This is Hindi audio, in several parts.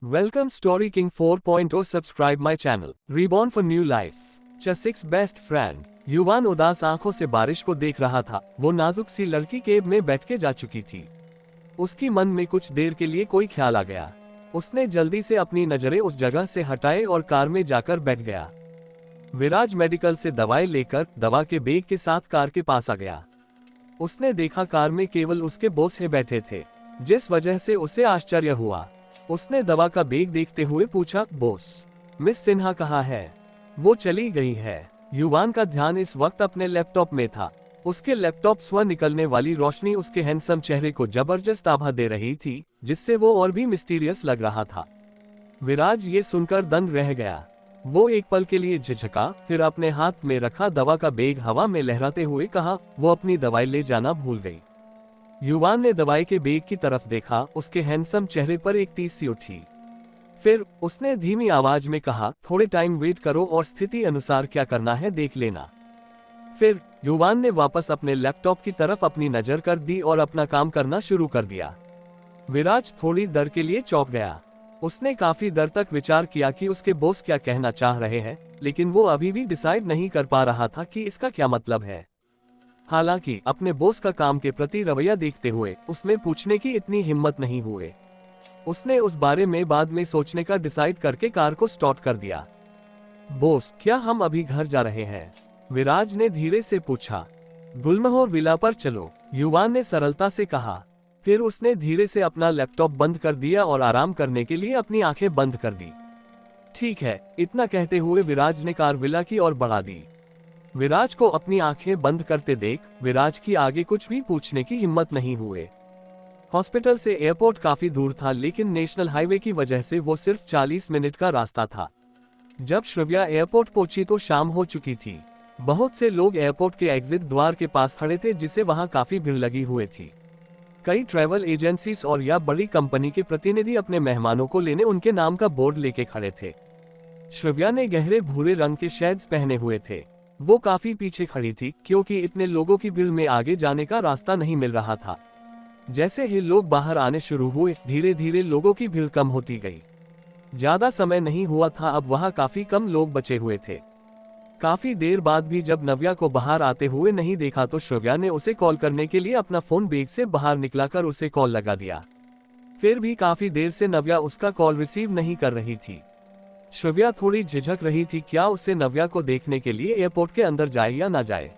Welcome Story King 4.0. Subscribe my channel. Reborn for new life. चसिक्स बेस्ट फ्रेंड युवान उदास आंखों से बारिश को देख रहा था। वो नाजुक सी लड़की केब में बैठ के जा चुकी थी। उसकी मन में कुछ देर के लिए कोई ख्याल आ गया। उसने जल्दी से अपनी नजरें उस जगह से हटाए और कार में जाकर बैठ गया। विराज मेडिकल से दवाई लेकर दवा के बैग के साथ कार के पास आ गया। उसने देखा कार में केवल उसके बॉस ही बैठे थे, जिस वजह से उसे आश्चर्य हुआ। उसने दवा का बैग देखते हुए पूछा, बॉस, मिस सिन्हा कहाँ है? वो चली गई है। युवान का ध्यान इस वक्त अपने लैपटॉप में था। उसके लैपटॉप स्व निकलने वाली रोशनी उसके हैंडसम चेहरे को जबरदस्त आभा दे रही थी, जिससे वो और भी मिस्टीरियस लग रहा था। विराज ये सुनकर दंग रह गया। वो एक पल के लिए झिझका, फिर अपने हाथ में रखा दवा का बैग हवा में लहराते हुए कहा, वो अपनी दवाई ले जाना भूल गई। युवान ने दवाई के बैग की तरफ देखा। उसके हैंडसम चेहरे पर एक टीस सी उठी। फिर उसने धीमी आवाज में कहा, थोड़े टाइम वेट करो और स्थिति अनुसार क्या करना है देख लेना। फिर युवान ने वापस अपने लैपटॉप की तरफ अपनी नजर कर दी और अपना काम करना शुरू कर दिया। विराज थोड़ी देर के लिए चौंक गया। उसने काफी देर तक विचार किया कि उसके बॉस क्या कहना चाह रहे हैं, लेकिन वो अभी भी डिसाइड नहीं कर पा रहा था कि इसका क्या मतलब है। हालांकि अपने बॉस का काम के प्रति रवैया देखते हुए उसमें पूछने की इतनी हिम्मत नहीं हुई। उसने उस बारे में बाद में सोचने का डिसाइड करके कार को स्टार्ट कर दिया। बॉस, क्या हम अभी घर जा रहे हैं? विराज ने धीरे से पूछा। गुलमोहर विला पर चलो, युवान ने सरलता से कहा। फिर उसने धीरे से अपना लैपटॉप बंद कर दिया और आराम करने के लिए अपनी आंखें बंद कर दी। ठीक है, इतना कहते हुए विराज ने कार विला की ओर बढ़ा दी। विराज को अपनी आंखें बंद करते देख विराज की आगे कुछ भी पूछने की हिम्मत नहीं हुए। हॉस्पिटल से एयरपोर्ट काफी दूर था, लेकिन नेशनल हाईवे की वजह से वो सिर्फ 40 मिनट का रास्ता था। जब श्रव्या एयरपोर्ट पहुंची तो शाम हो चुकी थी। बहुत से लोग एयरपोर्ट के एग्जिट द्वार के पास खड़े थे, जिससे वहां काफी भीड़ लगी हुई थी। कई ट्रैवल एजेंसीज और या बड़ी कंपनी के प्रतिनिधि अपने मेहमानों को लेने उनके नाम का बोर्ड लेके खड़े थे। श्रव्या ने गहरे भूरे रंग के शेड्स पहने हुए थे। वो काफी पीछे खड़ी थी, क्योंकि इतने लोगों की भीड़ में आगे जाने का रास्ता नहीं मिल रहा था। जैसे ही लोग बाहर आने शुरू हुए, धीरे धीरे लोगों की भीड़ कम होती गई। ज्यादा समय नहीं हुआ था, अब वहां काफी कम लोग बचे हुए थे। काफी देर बाद भी जब नव्या को बाहर आते हुए नहीं देखा तो श्रव्या ने उसे कॉल करने के लिए अपना फोन बैग से बाहर निकलाकर उसे कॉल लगा दिया। फिर भी काफी देर से नव्या उसका कॉल रिसीव नहीं कर रही थी। श्रव्या थोड़ी झिझक रही थी, क्या उसे नव्या को देखने के लिए एयरपोर्ट के अंदर जाए या ना जाए।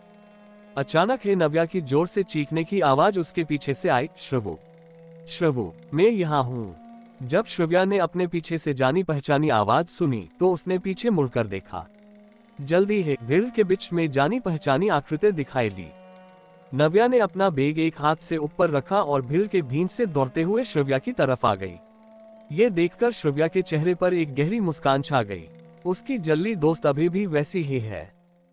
अचानक ही नव्या की जोर से चीखने की आवाज उसके पीछे से आई, श्रवु, श्रवु, मैं यहाँ हूँ। जब श्रव्या ने अपने पीछे से जानी पहचानी आवाज सुनी तो उसने पीछे मुड़कर देखा। जल्दी ही भीड़ के बीच में जानी पहचानी आकृति दिखाई दी। नव्या ने अपना बैग एक हाथ से ऊपर रखा और भीड़ के भीड़ से दौड़ते हुए श्रव्या की तरफ आ गई। ये देखकर श्रव्या के चेहरे पर एक गहरी मुस्कान छा गई। उसकी जल्दी दोस्त अभी भी वैसी ही है।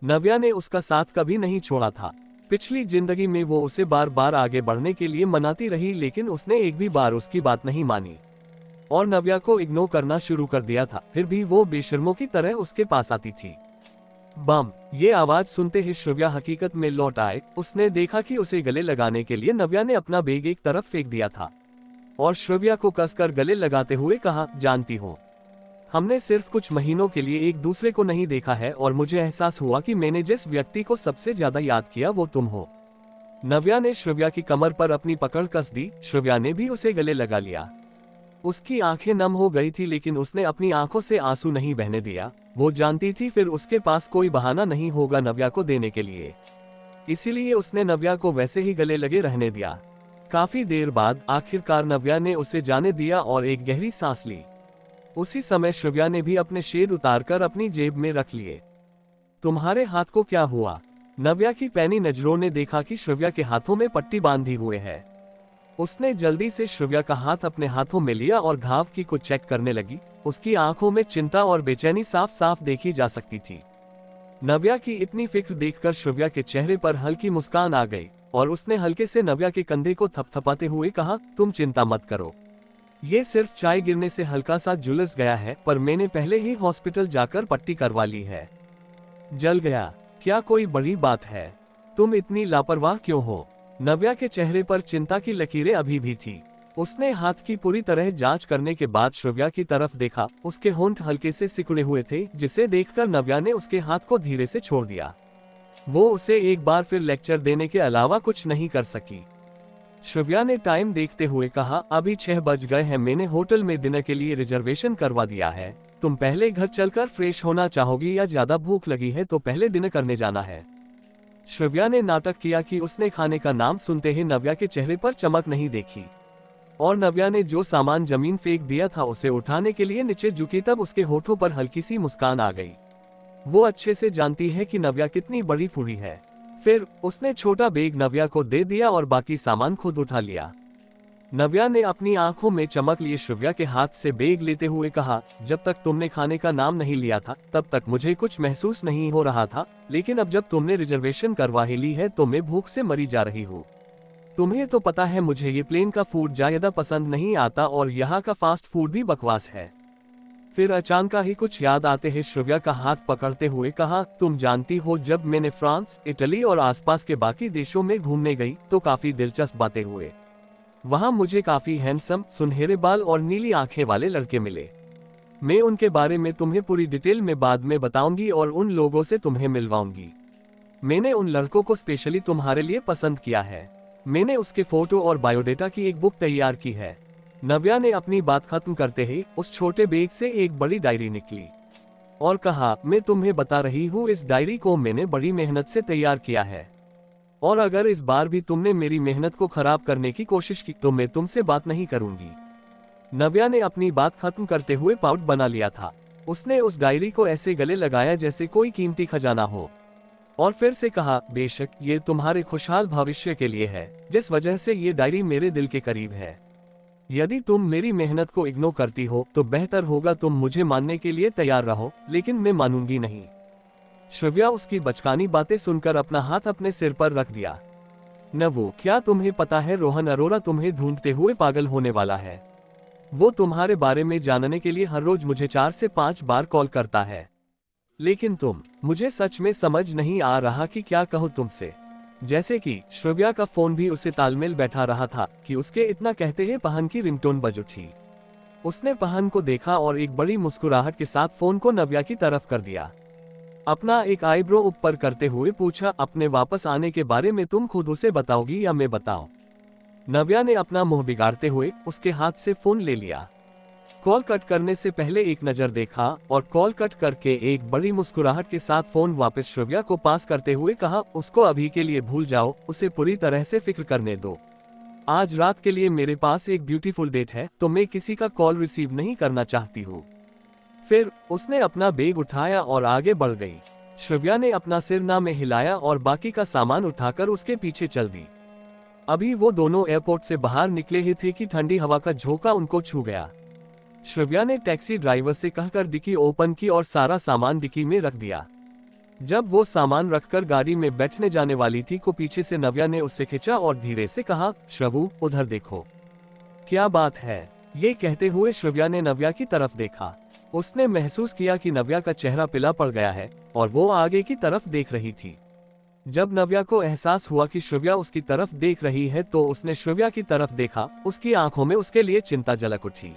नव्या ने उसका साथ कभी नहीं छोड़ा था। पिछली जिंदगी में वो उसे बार बार आगे बढ़ने के लिए मनाती रही, लेकिन उसने एक भी बार उसकी बात नहीं मानी और नव्या को इग्नोर करना शुरू कर दिया था। फिर भी वो बेशर्मों की तरह उसके पास आती थी। बम! ये आवाज सुनते ही श्रव्या हकीकत में लौट आए। उसने देखा कि उसे गले लगाने के लिए नव्या ने अपना बैग एक तरफ फेंक दिया था और श्रव्या को कसकर गले लगाते हुए कहा, जानती हो, हमने सिर्फ कुछ महीनों के लिए एक दूसरे को नहीं देखा है और मुझे एहसास हुआ कि मैंने जिस व्यक्ति को सबसे ज्यादा याद किया वो तुम हो। नव्या ने श्रव्या की कमर पर अपनी पकड़ कस दी। श्रव्या ने भी उसे गले लगा लिया। उसकी आंखें नम हो गई थी, लेकिन उसने अपनी आंखों से आंसू नहीं बहने दिया। वो जानती थी फिर उसके पास कोई बहाना नहीं होगा नव्या को देने के लिए, इसीलिए उसने नव्या को वैसे ही गले लगे रहने दिया। काफी देर बाद आखिरकार नव्या ने उसे जाने दिया और एक गहरी सांस ली। उसी समय श्रव्या ने भी अपने शेड उतारकर अपनी जेब में रख लिए। तुम्हारे हाथ को क्या हुआ? नव्या की पैनी नजरों ने देखा कि श्रव्या के हाथों में पट्टी बांधी हुए है। उसने जल्दी से श्रव्या का हाथ अपने हाथों में लिया और घाव की को चेक करने लगी। उसकी आंखों में चिंता और बेचैनी साफ साफ देखी जा सकती थी। नव्या की इतनी फिक्र देखकर श्रव्या के चेहरे पर हल्की मुस्कान आ गई और उसने हल्के से नव्या के कंधे को थपथपाते हुए कहा, तुम चिंता मत करो, ये सिर्फ चाय गिरने से हल्का सा झुलस गया है, पर मैंने पहले ही हॉस्पिटल जाकर पट्टी करवा ली है। जल गया? क्या कोई बड़ी बात है? तुम इतनी लापरवाह क्यों हो? नव्या के चेहरे पर चिंता की लकीरें अभी भी थी। उसने हाथ की पूरी तरह जांच करने के बाद श्रव्या की तरफ देखा। उसके होंठ हल्के से सिकुड़े हुए थे, जिसे देखकर नव्या ने उसके हाथ को धीरे से छोड़ दिया। वो उसे एक बार फिर लेक्चर देने के अलावा कुछ नहीं कर सकी। श्रव्या ने टाइम देखते हुए कहा, अभी 6 बज गए हैं, मैंने होटल में डिनर के लिए रिजर्वेशन करवा दिया है। तुम पहले घर चलकर फ्रेश होना चाहोगी या ज्यादा भूख लगी है तो पहले डिनर करने जाना है? श्रव्या ने नाटक किया कि उसने खाने का नाम सुनते ही नव्या के चेहरे पर चमक नहीं देखी, और नव्या ने जो सामान जमीन फेंक दिया था उसे उठाने के लिए नीचे झुकी तब उसके होठों पर हल्की सी मुस्कान आ गई। वो अच्छे से जानती है कि नव्या कितनी बड़ी फूडी है। फिर उसने छोटा बैग नव्या को दे दिया और बाकी सामान खुद उठा लिया। नव्या ने अपनी आंखों में चमक लिए श्रव्या के हाथ से बैग लेते हुए कहा, जब तक तुमने खाने का नाम नहीं लिया था तब तक मुझे कुछ महसूस नहीं हो रहा था, लेकिन अब जब तुमने रिजर्वेशन करवा ही ली है तो मैं भूख से मरी जा रही हूँ। तुम्हें तो पता है मुझे ये प्लेन का फूड ज्यादा पसंद नहीं आता और यहाँ का फास्ट फूड भी बकवास है। फिर अचानक ही कुछ याद आते ही श्रव्या का हाथ पकड़ते हुए कहा, तुम जानती हो जब मैंने फ्रांस, इटली और आसपास के बाकी देशों में घूमने गई तो काफी दिलचस्प बातें हुए। वहां मुझे काफी हैंडसम, सुनहरे बाल और नीली आंखें वाले लड़के मिले। मैं उनके बारे में तुम्हें पूरी डिटेल में बाद में बताऊंगी और उन लोगों से तुम्हें मिलवाऊंगी। मैंने उन लड़कों को स्पेशली तुम्हारे लिए पसंद किया है। मैंने उसके फोटो और बायोडेटा की एक बुक तैयार की है। नव्या ने अपनी बात खत्म करते ही उस छोटे बैग से एक बड़ी डायरी निकली और कहा, मैं तुम्हें बता रही हूँ, इस डायरी को मैंने बड़ी मेहनत से तैयार किया है और अगर इस बार भी तुमने मेरी मेहनत को खराब करने की कोशिश की तो मैं तुमसे बात नहीं करूंगी। नव्या ने अपनी बात खत्म करते हुए पाउच बना लिया था। उसने उस डायरी को ऐसे गले लगाया जैसे कोई कीमती खजाना हो और फिर से कहा, बेशक ये तुम्हारे खुशहाल भविष्य के लिए है, जिस वजह से ये डायरी मेरे दिल के करीब है। यदि तुम मेरी मेहनत को इग्नोर करती हो तो बेहतर होगा तुम मुझे मानने के लिए तैयार रहो, लेकिन मैं मानूंगी नहीं। श्रव्या उसकी बचकानी बातें सुनकर अपना हाथ अपने सिर पर रख दिया। नवू, क्या तुम्हें पता है रोहन अरोरा तुम्हें ढूंढते हुए पागल होने वाला है। वो तुम्हारे बारे में जानने के लिए हर रोज मुझे 4 से 5 बार कॉल करता है, लेकिन मुझे सच में समझ नहीं आ रहा कि क्या कहूँ तुमसे। जैसे कि श्रव्या का फोन भी उसे तालमेल बैठा रहा था कि उसके इतना कहते ही पहन की रिंगटोन बज उठी। उसने पहन को देखा और एक बड़ी मुस्कुराहट के साथ फोन को नव्या की तरफ कर दिया। अपना एक आईब्रो ऊपर करते हुए पूछा, अपने वापस आने के बारे में तुम खुद उसे बताओगी या मैं बताऊं? नव्या ने अपना मुंह बिगाड़ते हुए उसके हाथ से फोन ले लिया। कॉल कट करने से पहले एक नजर देखा और कॉल कट करके एक बड़ी मुस्कुराहट के साथ फोन वापस श्रव्या को पास करते हुए कहा, उसको अभी के लिए भूल जाओ, उसे पूरी तरह से फिक्र करने दो। आज रात के लिए मेरे पास एक ब्यूटीफुल डेट है तो मैं किसी का कॉल रिसीव नहीं करना चाहती हूँ। फिर उसने अपना बैग उठाया और आगे बढ़ गई। श्रव्या ने अपना सिर ना में हिलाया और बाकी का सामान उठाकर उसके पीछे चल दी। अभी वो दोनों एयरपोर्ट से बाहर निकले ही थे कि ठंडी हवा का झोंका उनको छू गया। श्रव्या ने टैक्सी ड्राइवर से कहकर डिक्की ओपन की और सारा सामान डिक्की में रख दिया। जब वो सामान रखकर गाड़ी में बैठने जाने वाली थी को पीछे से नव्या ने उससे खींचा और धीरे से कहा, श्रवू उधर देखो। क्या बात है? ये कहते हुए श्रव्या ने नव्या की तरफ देखा। उसने महसूस किया कि नव्या का चेहरा पीला पड़ गया है और वो आगे की तरफ देख रही थी। जब नव्या को एहसास हुआ कि श्रव्या उसकी तरफ देख रही है तो उसने श्रव्या की तरफ देखा। उसकी आंखों में उसके लिए चिंता झलक उठी।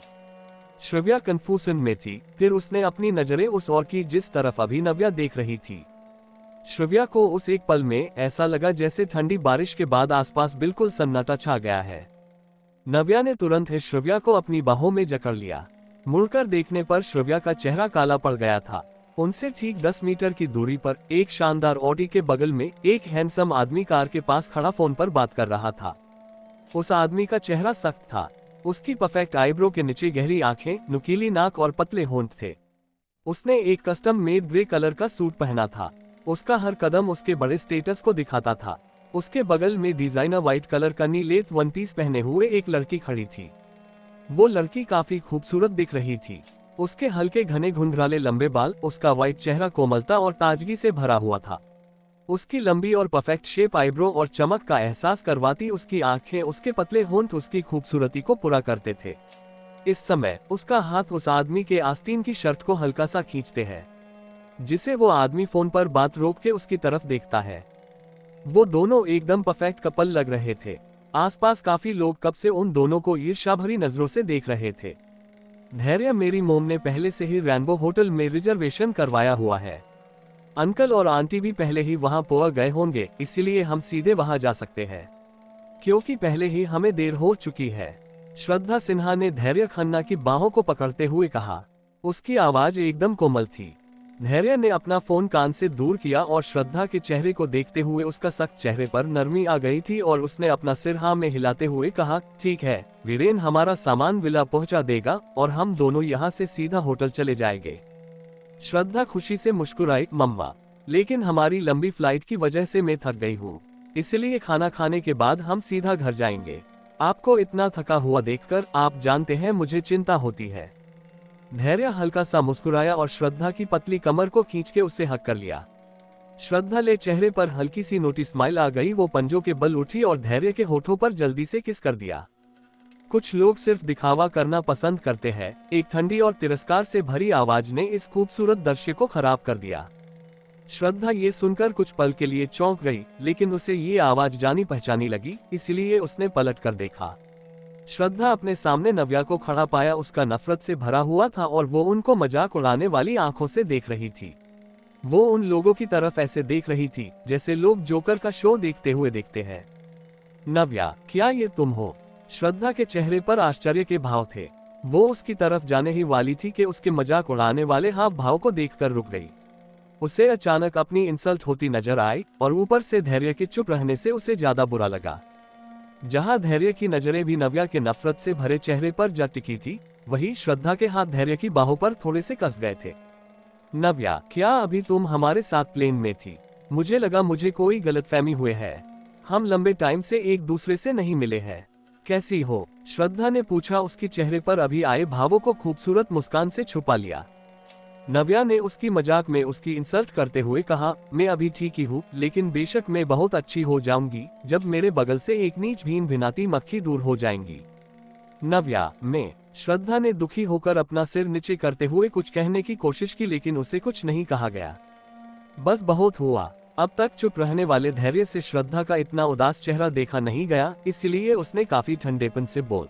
श्रव्या कंफ्यूजन में थी, फिर उसने अपनी नजरें उस ओर की जिस तरफ अभी नव्या देख रही थी। श्रव्या को उस एक पल में ऐसा लगा जैसे ठंडी बारिश के बाद आसपास बिल्कुल सन्नाटा छा गया है। नव्या ने तुरंत ही श्रव्या को अपनी बाहों में जकड़ लिया। मुड़कर देखने पर श्रव्या का चेहरा काला पड़ गया था। उनसे ठीक 10 मीटर की दूरी पर एक शानदार ऑडी के बगल में एक हैंडसम आदमी कार के पास खड़ा फोन पर बात कर रहा था। उस आदमी का चेहरा सख्त था। उसकी परफेक्ट आईब्रो के नीचे गहरी आंखें, नुकीली नाक और पतले होंठ थे। उसने एक कस्टम मेड ग्रे कलर का सूट पहना था। उसका हर कदम उसके बड़े स्टेटस को दिखाता था। उसके बगल में डिजाइनर व्हाइट कलर का नीलेत वन पीस पहने हुए एक लड़की खड़ी थी। वो लड़की काफी खूबसूरत दिख रही थी। उसके हल्के घने घुंघराले लंबे बाल, उसका व्हाइट चेहरा कोमलता और ताजगी से भरा हुआ था। उसकी लंबी और परफेक्ट शेप आईब्रो और चमक का एहसास करवाती उसकी आंखें, उसके पतले होंठ उसकी खूबसूरती को पूरा करते थे। इस समय उसका हाथ उस आदमी के आस्तीन की शर्ट को हल्का सा खींचते हैं, जिसे वो आदमी फोन पर बात रोक के उसकी तरफ देखता है। वो दोनों एकदम परफेक्ट कपल लग रहे थे। आसपास काफी लोग कब से उन दोनों को ईर्ष्या भरी नजरों से देख रहे थे। धैर्य, मेरी मोम ने पहले से ही रेनबो होटल में रिजर्वेशन करवाया हुआ है। अंकल और आंटी भी पहले ही वहां पहुंच गए होंगे, इसीलिए हम सीधे वहां जा सकते हैं, क्योंकि पहले ही हमें देर हो चुकी है। श्रद्धा सिन्हा ने धैर्य खन्ना की बाहों को पकड़ते हुए कहा। उसकी आवाज एकदम कोमल थी। धैर्य ने अपना फोन कान से दूर किया और श्रद्धा के चेहरे को देखते हुए उसका सख्त चेहरे पर नरमी आ गई थी और उसने अपना सिर हाँ में हिलाते हुए कहा, ठीक है, वीरेन हमारा सामान विला पहुंचा देगा और हम दोनों यहाँ से सीधा होटल चले जाएंगे। श्रद्धा खुशी से मुस्कुराई, मम्मा, लेकिन हमारी लंबी फ्लाइट की वजह से मैं थक गई हूँ, इसलिए खाना खाने के बाद हम सीधा घर जाएंगे। आपको इतना थका हुआ देखकर आप जानते हैं मुझे चिंता होती है। धैर्य हल्का सा मुस्कुराया और श्रद्धा की पतली कमर को खींच के उससे हक कर लिया। श्रद्धा के चेहरे पर हल्की सी नोटी स्माइल आ गई। वो पंजों के बल उठी और धैर्य के होठों पर जल्दी से किस कर दिया। कुछ लोग सिर्फ दिखावा करना पसंद करते हैं, एक ठंडी और तिरस्कार से भरी आवाज ने इस खूबसूरत दृश्य को खराब कर दिया। श्रद्धा ये सुनकर कुछ पल के लिए चौंक गई, लेकिन उसे ये आवाज जानी पहचानी लगी, इसलिए उसने पलट कर देखा। श्रद्धा अपने सामने नव्या को खड़ा पाया। उसका नफरत से भरा हुआ था और वो उनको मजाक उड़ाने वाली आंखों से देख रही थी। वो उन लोगों की तरफ ऐसे देख रही थी जैसे लोग जोकर का शो देखते हुए देखते हैं। नव्या, क्या ये तुम हो? श्रद्धा के चेहरे पर आश्चर्य के भाव थे। वो उसकी तरफ जाने ही वाली थी कि उसके मजाक उड़ाने वाले हाव भाव को देखकर रुक गई। उसे अचानक अपनी इंसल्ट होती नजर आई और ऊपर से धैर्य के चुप रहने से उसे ज्यादा बुरा लगा। जहां धैर्य की नजरें भी नव्या के नफरत से भरे चेहरे पर जा टिकी थी, वहीं श्रद्धा के हाथ धैर्य की बाहों पर थोड़े से कस गए थे। नव्या, क्या अभी तुम हमारे साथ प्लेन में थी? मुझे लगा मुझे कोई गलतफहमी हुए है। हम लंबे टाइम से एक दूसरे से नहीं मिले हैं। कैसी हो? श्रद्धा ने पूछा। उसके चेहरे पर अभी आए भावों को खूबसूरत मुस्कान से छुपा लिया। नव्या ने उसकी मजाक में उसकी इंसल्ट करते हुए कहा, मैं अभी ठीक ही हूँ, लेकिन बेशक मैं बहुत अच्छी हो जाऊंगी जब मेरे बगल से एक नीच भीन भिनाती मक्खी दूर हो जाएंगी। नव्या, मैं। श्रद्धा ने दुखी होकर अपना सिर नीचे करते हुए कुछ कहने की कोशिश की, लेकिन उसे कुछ नहीं कहा गया। बस बहुत हुआ। अब तक चुप रहने वाले धैर्य से श्रद्धा का इतना उदास चेहरा देखा नहीं गया, इसलिए उसने काफी ठंडेपन से बोल,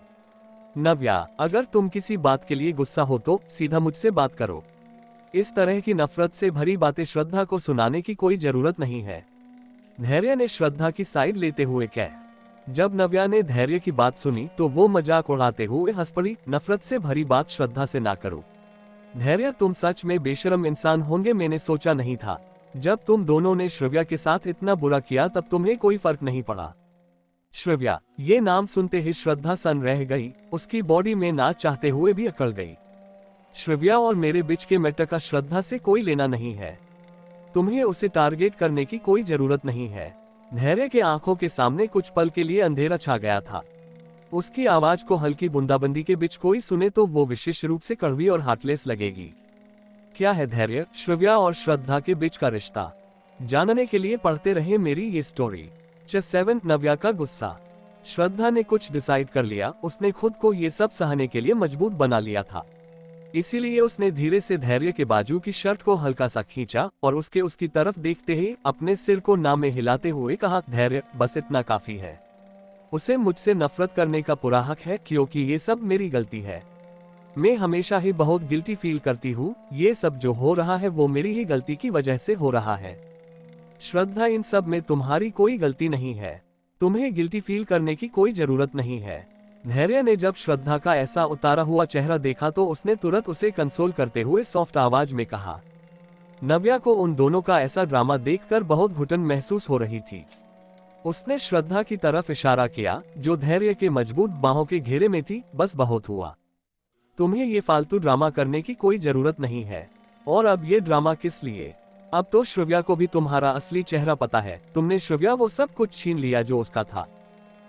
नव्या, अगर तुम किसी बात के लिए गुस्सा हो तो सीधा मुझसे बात करो। इस तरह की नफरत से भरी बातें श्रद्धा को सुनाने की कोई जरूरत नहीं है। धैर्य ने श्रद्धा की साइड लेते हुए कहा। जब नव्या ने धैर्य की बात सुनी तो वो मजाक उड़ाते हुए हंस पड़ी। नफरत से भरी बात श्रद्धा से ना करो। धैर्य, तुम सच में बेशरम इंसान होंगे, मैंने सोचा नहीं था। जब तुम दोनों ने श्रव्या के साथ इतना बुरा किया तब तुम्हें कोई फर्क नहीं पड़ा। श्रव्या, ये नाम सुनते ही श्रद्धा सन रह गई। उसकी बॉडी में ना चाहते हुए भी अकड़ गई। श्रव्या और मेरे बीच के मैटर का श्रद्धा से कोई लेना नहीं है। तुम्हें उसे टारगेट करने की कोई जरूरत नहीं है। धैर्य के आंखों के सामने कुछ पल के लिए अंधेरा छा गया था। उसकी आवाज को हल्की बूंदाबंदी के बीच कोई सुने तो वो विशेष रूप से कड़वी और हार्टलेस लगेगी। क्या है धैर्य, श्रव्या और श्रद्धा के बीच का रिश्ता? जानने के लिए पढ़ते रहे मेरी ये स्टोरी। 7 नव्या का गुस्सा। श्रद्धा ने कुछ डिसाइड कर लिया। उसने खुद को ये सब सहने के लिए मजबूत बना लिया था, इसीलिए उसने धीरे से धैर्य के बाजू की शर्ट को हल्का सा खींचा और उसकी तरफ देखते ही अपने सिर को ना में हिलाते हुए कहा, धैर्य, बस इतना काफी है। उसे मुझसे नफरत करने का पूरा हक है, क्योंकि ये सब मेरी गलती है। मैं हमेशा ही बहुत गिल्टी फील करती हूँ। ये सब जो हो रहा है वो मेरी ही गलती की वजह से हो रहा है। श्रद्धा, इन सब में तुम्हारी कोई गलती नहीं है। तुम्हें गिल्टी फील करने की कोई जरूरत नहीं है। धैर्य ने जब श्रद्धा का ऐसा उतारा हुआ चेहरा देखा तो उसने तुरंत उसे कंसोल करते हुए सॉफ्ट आवाज में कहा। नव्या को उन दोनों का ऐसा ड्रामा देखकर बहुत घुटन महसूस हो रही थी। उसने श्रद्धा की तरफ इशारा किया, जो धैर्य के मजबूत बाहों के घेरे में थी। बस बहुत हुआ। तुम्हें ये फालतू ड्रामा करने की कोई जरूरत नहीं है। और अब ये ड्रामा किस लिए? अब तो श्रव्या को भी तुम्हारा असली चेहरा पता है। तुमने श्रव्या वो सब कुछ छीन लिया जो उसका था।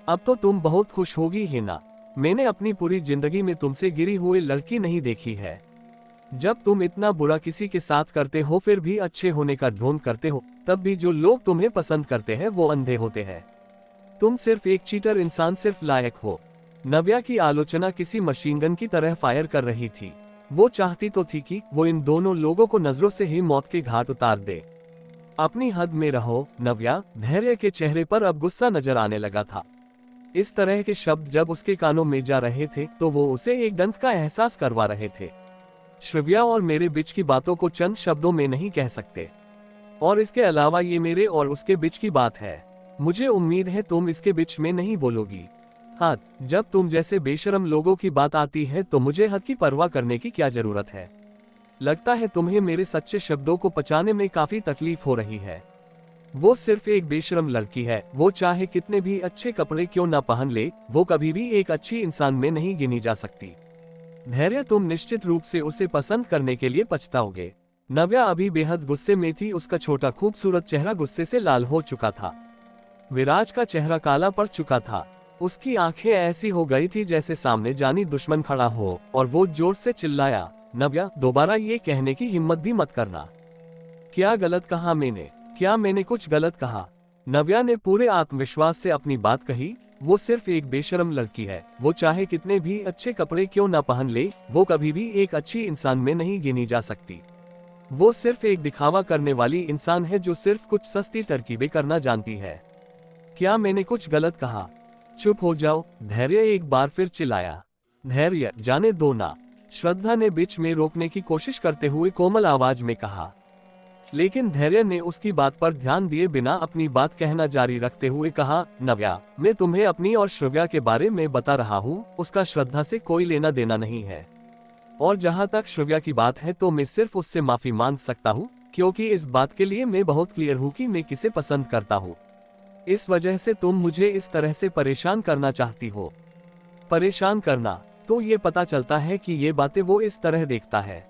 अब तो तुम बहुत खुश होगी ही ना। मैंने अपनी पूरी जिंदगी में तुमसे गिरी हुई लड़की नहीं देखी है। जब तुम इतना बुरा किसी के साथ करते हो फिर भी अच्छे होने का ढोंग करते हो, तब भी जो लोग तुम्हें पसंद करते हैं वो अंधे होते हैं। तुम सिर्फ एक चीटर इंसान सिर्फ लायक हो। नव्या की आलोचना किसी मशीन गन की तरह फायर कर रही थी। वो चाहती तो थी कि वो इन दोनों लोगों को नजरों से ही मौत के घाट उतार दे। अपनी हद में रहो नव्या। धैर्य के चेहरे पर अब गुस्सा नजर आने लगा था। इस तरह के शब्द जब उसके कानों में जा रहे थे तो वो उसे एक दंत का एहसास करवा रहे थे। श्रव्या और मेरे बीच की बातों को चंद शब्दों में नहीं कह सकते, और इसके अलावा ये मेरे और उसके बीच की बात है। मुझे उम्मीद है तुम इसके बीच में नहीं बोलोगी। हाँ, जब तुम जैसे बेशरम लोगों की बात आती है तो मुझे हद की परवाह करने की क्या जरूरत है। लगता है तुम्हें मेरे सच्चे शब्दों को पचाने में काफी तकलीफ हो रही है। वो सिर्फ एक बेशरम लड़की है, वो चाहे कितने भी अच्छे कपड़े क्यों ना पहन ले, वो कभी भी एक अच्छी इंसान में नहीं गिनी जा सकती। धैर्य, तुम निश्चित रूप से उसे पसंद करने के लिए पछताओगे। नव्या अभी बेहद गुस्से में थी, उसका छोटा खूबसूरत चेहरा गुस्से से लाल हो चुका था। विराज का चेहरा काला पड़ चुका था, उसकी आंखें ऐसी हो गई थी जैसे सामने जानी दुश्मन खड़ा हो, और वो जोर से चिल्लाया, नव्या, दोबारा ये कहने की हिम्मत भी मत करना। क्या गलत कहा मैंने? क्या मैंने कुछ गलत कहा? नव्या ने पूरे आत्मविश्वास से अपनी बात कही। वो सिर्फ एक बेशरम लड़की है, वो चाहे कितने भी अच्छे कपड़े क्यों ना पहन ले, वो कभी भी एक अच्छी इंसान में नहीं गिनी जा सकती। वो सिर्फ एक दिखावा करने वाली इंसान है जो सिर्फ कुछ सस्ती तरकीबें करना जानती है। क्या मैंने कुछ गलत कहा? चुप हो जाओ, धैर्य एक बार फिर चिल्लाया। धैर्य, जाने दो ना, श्रद्धा ने बीच में रोकने की कोशिश करते हुए कोमल आवाज में कहा। लेकिन धैर्य ने उसकी बात पर ध्यान दिए बिना अपनी बात कहना जारी रखते हुए कहा, नव्या, मैं तुम्हें अपनी और श्रव्या के बारे में बता रहा हूँ, उसका श्रद्धा से कोई लेना देना नहीं है। और जहाँ तक श्रव्या की बात है तो मैं सिर्फ उससे माफी मांग सकता हूँ, क्योंकि इस बात के लिए मैं बहुत क्लियर हूँ कि मैं किसे पसंद करता हूँ। इस वजह से तुम मुझे इस तरह से परेशान करना चाहती हो। परेशान करना? तो ये पता चलता है कि ये बातें वो इस तरह देखता है।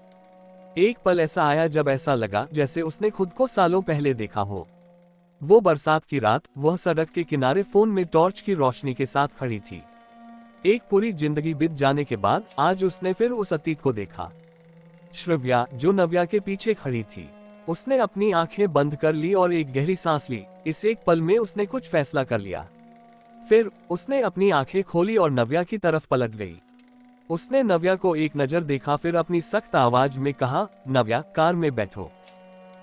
एक पल ऐसा आया जब ऐसा लगा जैसे उसने खुद को सालों पहले देखा हो। वो बरसात की रात, वह सड़क के किनारे फोन में टॉर्च की रोशनी के साथ खड़ी थी। एक पूरी जिंदगी बीत जाने के बाद आज उसने फिर उस अतीत को देखा। श्रव्या, जो नव्या के पीछे खड़ी थी। उसने अपनी आंखें बंद कर ली और एक गहरी सांस ली। इस एक पल में उसने कुछ फैसला कर लिया। फिर उसने अपनी आंखें खोली और नव्या की तरफ पलट गई। उसने नव्या को एक नजर देखा, फिर अपनी सख्त आवाज में कहा, नव्या, कार में बैठो।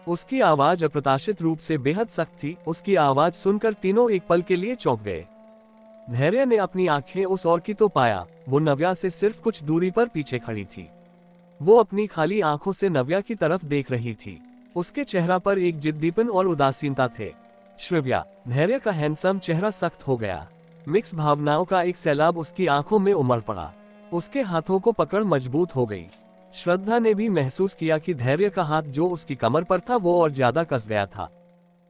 उसकी आवाज अप्रत्याशित रूप से बेहद सख्त थी। उसकी आवाज सुनकर तीनों एक पल के लिए चौंक गए। धैर्य ने अपनी आंखें उस ओर की तो पाया, वो नव्या से सिर्फ कुछ दूरी पर पीछे खड़ी थी। वो अपनी खाली आंखों से नव्या की तरफ देख रही थी। उसके चेहरा पर एक जिद्दीपन और उदासीनता थे। श्रव्या, धैर्य का हैंडसम चेहरा सख्त हो गया। मिक्स भावनाओं का एक सैलाब उसकी आंखों में उमड़ पड़ा। उसके हाथों को पकड़ मजबूत हो गई। श्रद्धा ने भी महसूस किया कि धैर्य का हाथ जो उसकी कमर पर था वो और ज्यादा कस गया था।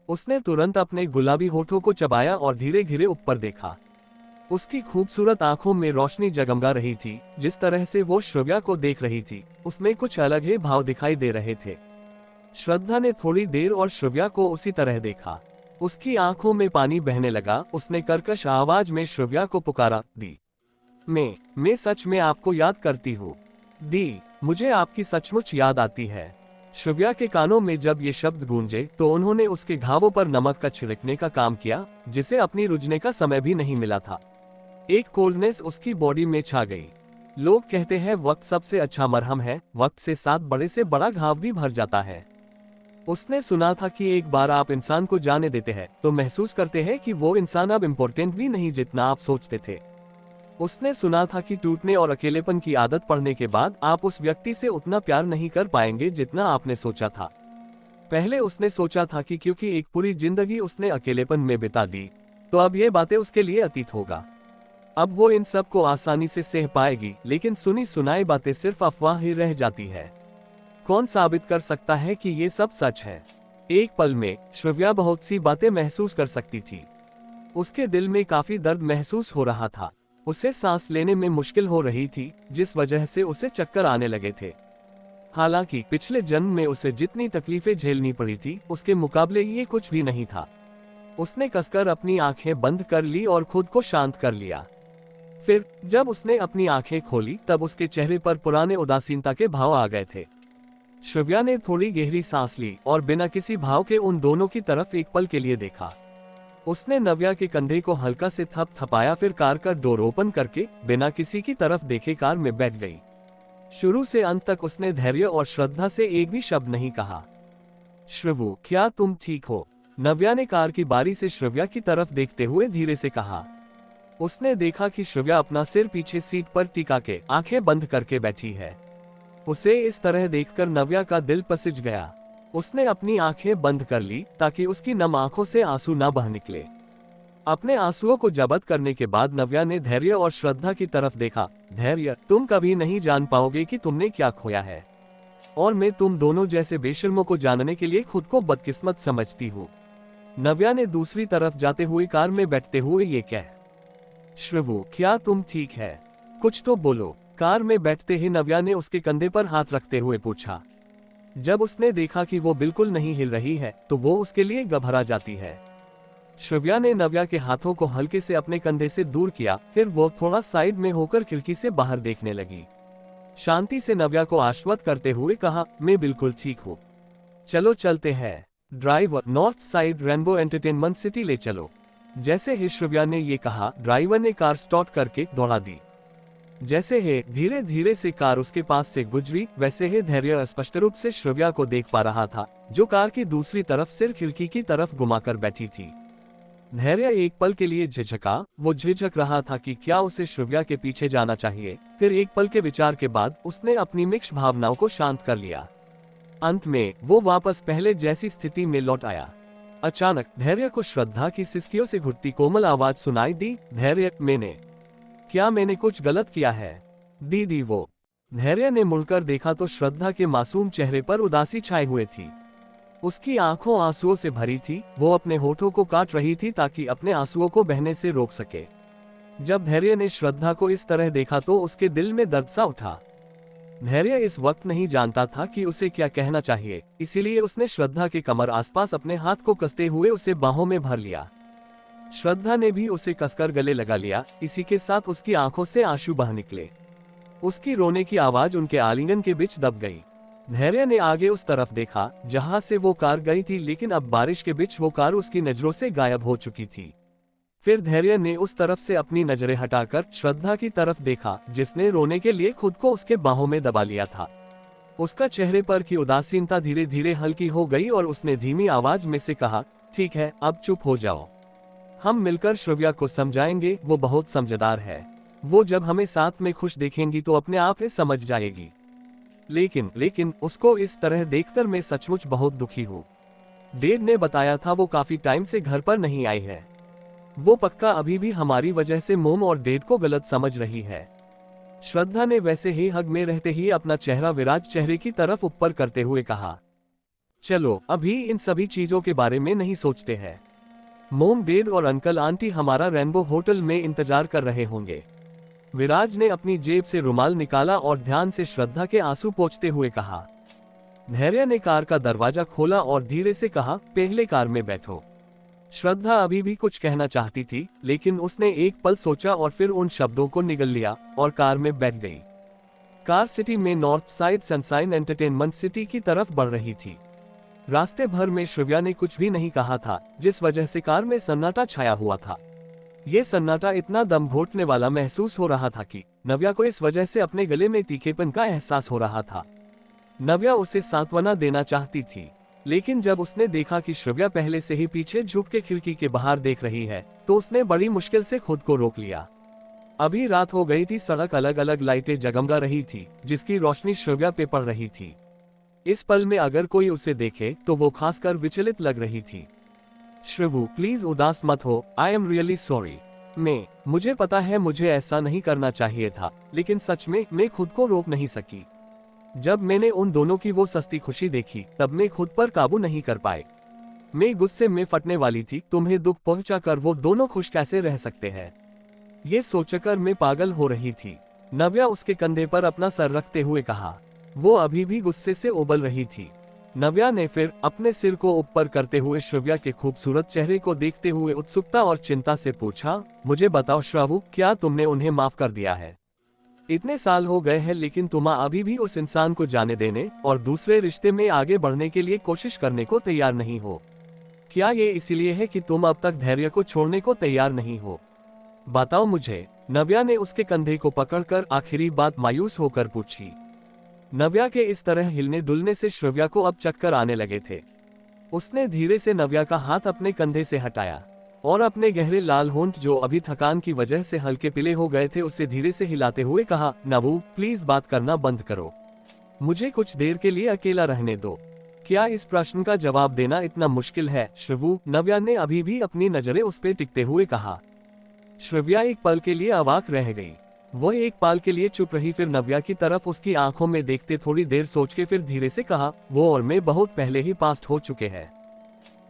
उसने तुरंत अपने गुलाबी होठों को चबाया और धीरे धीरे ऊपर देखा। उसकी खूबसूरत आंखों में रोशनी जगमगा रही थी। जिस तरह से वो श्रव्या को देख रही थी, उसमें कुछ अलग ही भाव दिखाई दे रहे थे। श्रद्धा ने थोड़ी देर और श्रव्या को उसी तरह देखा। उसकी आंखों में पानी बहने लगा। उसने कर्कश आवाज में श्रव्या को पुकारा, दी, मैं सच में आपको याद करती हूँ। दी, मुझे आपकी सचमुच याद आती है। श्रव्या के कानों में जब ये शब्द गूंजे तो उन्होंने उसके घावों पर नमक का छिड़कने का काम किया, जिसे अपनी रुझने का समय भी नहीं मिला था। एक कोल्डनेस उसकी बॉडी में छा गई। लोग कहते हैं वक्त सबसे अच्छा मरहम है। वक्त से साथ बड़े से बड़ा घाव भी भर जाता है। उसने सुना था कि एक बार आप इंसान को जाने देते हैं तो महसूस करते हैं कि वो इंसान अब इम्पोर्टेंट भी नहीं जितना आप सोचते थे। उसने सुना था कि टूटने और अकेलेपन की आदत पड़ने के बाद आप उस व्यक्ति से उतना प्यार नहीं कर पाएंगे जितना आपने सोचा था। पहले उसने सोचा था कि क्योंकि एक पूरी जिंदगी उसने अकेलेपन में बिता दी, तो अब ये बातें उसके लिए अतीत होगा। अब वो इन सब को आसानी से सह पाएगी, लेकिन सुनी सुनाई बातें सिर्फ अफवाह ही रह जाती है। कौन साबित कर सकता है कि ये सब सच है? एक पल में श्रव्या बहुत सी बातें महसूस कर सकती थी। उसके दिल में काफी दर्द महसूस हो रहा था। उसे सांस लेने में मुश्किल हो रही थी, जिस वजह से उसे चक्कर आने लगे थे। हालांकि पिछले जन्म में उसे जितनी तकलीफें झेलनी पड़ी थी, उसके मुकाबले ये कुछ भी नहीं था। उसने कसकर अपनी आंखें बंद कर ली और खुद को शांत कर लिया। फिर जब उसने अपनी आंखें खोली तब उसके चेहरे पर पुराने उदासीनता के भाव आ गए थे। श्रव्या ने थोड़ी गहरी सांस ली और बिना किसी भाव के उन दोनों की तरफ एक पल के लिए देखा। उसने नव्या के कंधे को हल्का से थपथपाया, फिर कार का डोर ओपन करके बिना किसी की तरफ देखे कार में बैठ गई। शुरू से अंत तक उसने धैर्य और श्रद्धा से एक भी शब्द नहीं कहा। श्रवु, क्या तुम ठीक हो? नव्या ने कार की बारी से श्रव्या की तरफ देखते हुए धीरे से कहा। उसने देखा कि श्रव्या अपना सिर पीछे सीट पर टिका के आंखें बंद करके बैठी है। उसे इस तरह देखकर नव्या का दिल पसिज गया। उसने अपनी आंखें बंद कर ली ताकि उसकी नम आंखों से आंसू न बह निकले। अपने आंसुओं को जब्त करने के बाद नव्या ने धैर्य और श्रद्धा की तरफ देखा। धैर्य, तुम कभी नहीं जान पाओगे कि तुमने क्या खोया है, और मैं तुम दोनों जैसे बेशर्मों को जानने के लिए खुद को बदकिस्मत समझती हूँ। नव्या ने दूसरी तरफ जाते हुए कार में बैठते हुए ये कह। श्रवु, क्या तुम ठीक है? कुछ तो बोलो। कार में बैठते ही नव्या ने उसके कंधे पर हाथ रखते हुए पूछा। जब उसने देखा कि वो बिल्कुल नहीं हिल रही है तो वो उसके लिए घबरा जाती है। श्रव्या ने नव्या के हाथों को हल्के से अपने कंधे से दूर किया, फिर वो थोड़ा साइड में होकर खिड़की से बाहर देखने लगी। शांति से नव्या को आश्वस्त करते हुए कहा, मैं बिल्कुल ठीक हूँ, चलो चलते हैं। Driver, north side rainbow entertainment city ले चलो। जैसे ही श्रव्या ने ये कहा, ड्राइवर ने कार स्टार्ट करके दौड़ा दी। जैसे ही धीरे धीरे से कार उसके पास से गुजरी, वैसे ही धैर्य स्पष्ट रूप से श्रव्या को देख पा रहा था, जो कार की दूसरी तरफ सिर खिड़की की तरफ घुमाकर बैठी थी। धैर्य एक पल के लिए झिझका। वो झिझक रहा था कि क्या उसे श्रव्या के पीछे जाना चाहिए। फिर एक पल के विचार के बाद उसने अपनी मिक्स भावनाओं को शांत कर लिया। अंत में वो वापस पहले जैसी स्थिति में लौट आया। अचानक धैर्य को श्रद्धा की सिसकियों से घुटती कोमल आवाज सुनाई दी। धैर्य, मैंने कुछ गलत किया है? दीदी, वो। धैर्य ने मुड़कर देखा तो श्रद्धा के मासूम चेहरे पर उदासी छाई हुए थी। उसकी आंखों आंसुओं से भरी थी। वो अपने होठों को काट रही थी ताकि अपने आंसुओं को बहने से रोक सके। जब धैर्य ने श्रद्धा को इस तरह देखा तो उसके दिल में दर्द सा उठा। धैर्य इस वक्त नहीं जानता था कि उसे क्या कहना चाहिए, इसीलिए उसने श्रद्धा के कमर आसपास अपने हाथ को कसते हुए उसे बाहों में भर लिया। श्रद्धा ने भी उसे कसकर गले लगा लिया। इसी के साथ उसकी आंखों से आंसू बह निकले। उसकी रोने की आवाज उनके आलिंगन के बीच दब गई। धैर्य ने आगे उस तरफ देखा जहां से वो कार गई थी, लेकिन अब बारिश के बीच वो कार उसकी नजरों से गायब हो चुकी थी। फिर धैर्य ने उस तरफ से अपनी नजरें हटाकर श्रद्धा की तरफ देखा, जिसने रोने के लिए खुद को उसके बाहों में दबा लिया था। उसका चेहरे पर की उदासीनता धीरे धीरे हल्की हो गई और उसने धीमी आवाज में से कहा, ठीक है, अब चुप हो जाओ। हम मिलकर श्रव्या को समझाएंगे। वो बहुत समझदार है। वो जब हमें साथ में खुश देखेंगी तो अपने आप ही समझ जाएगी। लेकिन उसको इस तरह देखकर मैं सचमुच बहुत दुखी हूँ। डेड ने बताया था वो काफी टाइम से घर पर नहीं आई है। वो पक्का अभी भी हमारी वजह से मोम और डेड को गलत समझ रही है। श्रद्धा ने वैसे ही हग में रहते ही अपना चेहरा विराज चेहरे की तरफ ऊपर करते हुए कहा, चलो अभी इन सभी चीजों के बारे में नहीं सोचते हैं। मोम, डेड और अंकल आंटी हमारा रेनबो होटल में इंतजार कर रहे होंगे। विराज ने अपनी जेब से रुमाल निकाला और ध्यान से श्रद्धा के आंसू पोंछते हुए कहा। धैर्य ने कार का दरवाजा खोला और धीरे से कहा, पहले कार में बैठो। श्रद्धा अभी भी कुछ कहना चाहती थी, लेकिन उसने एक पल सोचा और फिर उन शब्दों को निगल लिया और कार में बैठ गई। कार सिटी में north side sunshine entertainment city की तरफ बढ़ रही थी। रास्ते भर में श्रव्या ने कुछ भी नहीं कहा था, जिस वजह से कार में सन्नाटा छाया हुआ था। ये सन्नाटा इतना दम घोटने वाला महसूस हो रहा था कि नव्या को इस वजह से अपने गले में तीखेपन का एहसास हो रहा था। नव्या उसे सांत्वना देना चाहती थी, लेकिन जब उसने देखा कि श्रव्या पहले से ही पीछे झुक के खिड़की के बाहर देख रही है, तो उसने बड़ी मुश्किल से खुद को रोक लिया। अभी रात हो गई थी। सड़क अलग अलग लाइटें जगमगा रही थी, जिसकी रोशनी श्रव्या पे पड़ रही थी। इस पल में अगर कोई उसे देखे तो वो खासकर विचलित लग रही थी। श्रवु, प्लीज उदास मत हो। I am really sorry. मुझे पता है मुझे ऐसा नहीं करना चाहिए था, लेकिन सच में मैं खुद को रोक नहीं सकी। जब मैंने उन दोनों की वो सस्ती खुशी देखी, तब मैं खुद पर काबू नहीं कर पाए। मैं गुस्से में फटने वाली थी। तुम्हें दुख पहुंचाकर वो दोनों खुश कैसे रह सकते हैं, ये सोचकर मैं पागल हो रही थी। नव्या उसके कंधे पर अपना सर रखते हुए कहा। वो अभी भी गुस्से से उबल रही थी। नव्या ने फिर अपने सिर को ऊपर करते हुए श्रव्या के खूबसूरत चेहरे को देखते हुए उत्सुकता और चिंता से पूछा, मुझे बताओ श्रावु, क्या तुमने उन्हें माफ कर दिया है? इतने साल हो गए हैं, लेकिन तुम अभी भी उस इंसान को जाने देने और दूसरे रिश्ते में आगे बढ़ने के लिए कोशिश करने को तैयार नहीं हो। क्या ये इसलिए है कि तुम अब तक धैर्य को छोड़ने को तैयार नहीं हो? बताओ मुझे। नव्या ने उसके कंधे को पकड़कर आखिरी बात मायूस होकर पूछी। नव्या के इस तरह हिलने डुलने से श्रव्या को अब चक्कर आने लगे थे। उसने धीरे से नव्या का हाथ अपने कंधे से हटाया। और अपने गहरे लाल होंठ जो अभी थकान की वजह से हल्के पीले हो गए थे उसे धीरे से हिलाते हुए कहा, नवू प्लीज बात करना बंद करो, मुझे कुछ देर के लिए अकेला रहने दो। क्या इस प्रश्न का जवाब देना इतना मुश्किल है श्रवू? नव्या ने अभी भी अपनी नजरें उस पर टिकते हुए कहा। श्रव्या एक पल के लिए अवाक रह गई। वह एक पल के लिए चुप रही, फिर नव्या की तरफ उसकी आंखों में देखते थोड़ी देर सोच के फिर धीरे से कहा, वो और मैं बहुत पहले ही पास्ट हो चुके हैं।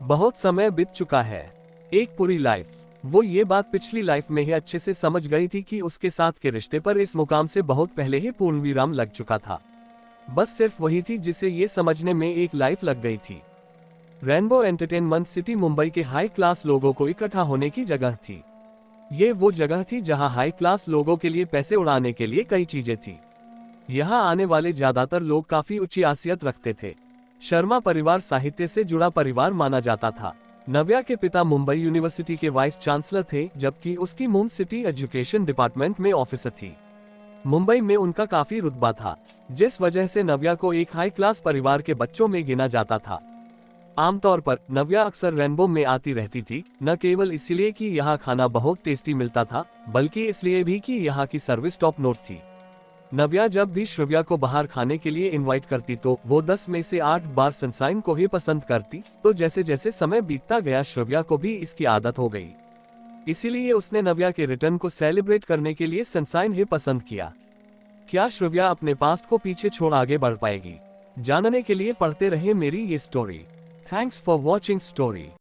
बहुत समय बीत चुका है, एक पूरी लाइफ। वो ये बात पिछली लाइफ में ही अच्छे से समझ गई थी कि उसके साथ के रिश्ते पर इस मुकाम से बहुत पहले ही पूर्ण विराम लग चुका था। बस सिर्फ वही थी जिसे ये समझने में एक लाइफ लग गई थी। रेनबो एंटरटेनमेंट सिटी मुंबई के हाई क्लास लोगों को इकट्ठा होने की जगह थी। ये वो जगह थी जहां हाई क्लास लोगों के लिए पैसे उड़ाने के लिए कई चीजें थी। यहाँ आने वाले ज्यादातर लोग काफी ऊंची आसियत रखते थे। शर्मा परिवार साहित्य से जुड़ा परिवार माना जाता था। नव्या के पिता मुंबई यूनिवर्सिटी के वाइस चांसलर थे, जबकि उसकी मून सिटी एजुकेशन डिपार्टमेंट में ऑफिसर थी। मुंबई में उनका काफी रुतबा था, जिस वजह से नव्या को एक हाई क्लास परिवार के बच्चों में गिना जाता था। आमतौर पर नव्या अक्सर रेनबो में आती रहती थी, न केवल इसलिए कि यहाँ खाना बहुत टेस्टी मिलता था, बल्कि इसलिए भी कि यहाँ की सर्विस टॉप नोट थी। नव्या जब भी श्रव्या को बाहर खाने के लिए इनवाइट करती तो वो 10 में से 8 बार सनशाइन को ही पसंद करती, तो जैसे जैसे समय बीतता गया श्रव्या को भी इसकी आदत हो गई। इसीलिए उसने नव्या के रिटर्न को सेलिब्रेट करने के लिए सनशाइन ही पसंद किया। क्या श्रव्या अपने पास्ट को पीछे छोड़ आगे बढ़ पाएगी? जानने के लिए पढ़ते रहे मेरी ये story. Thanks for watching story.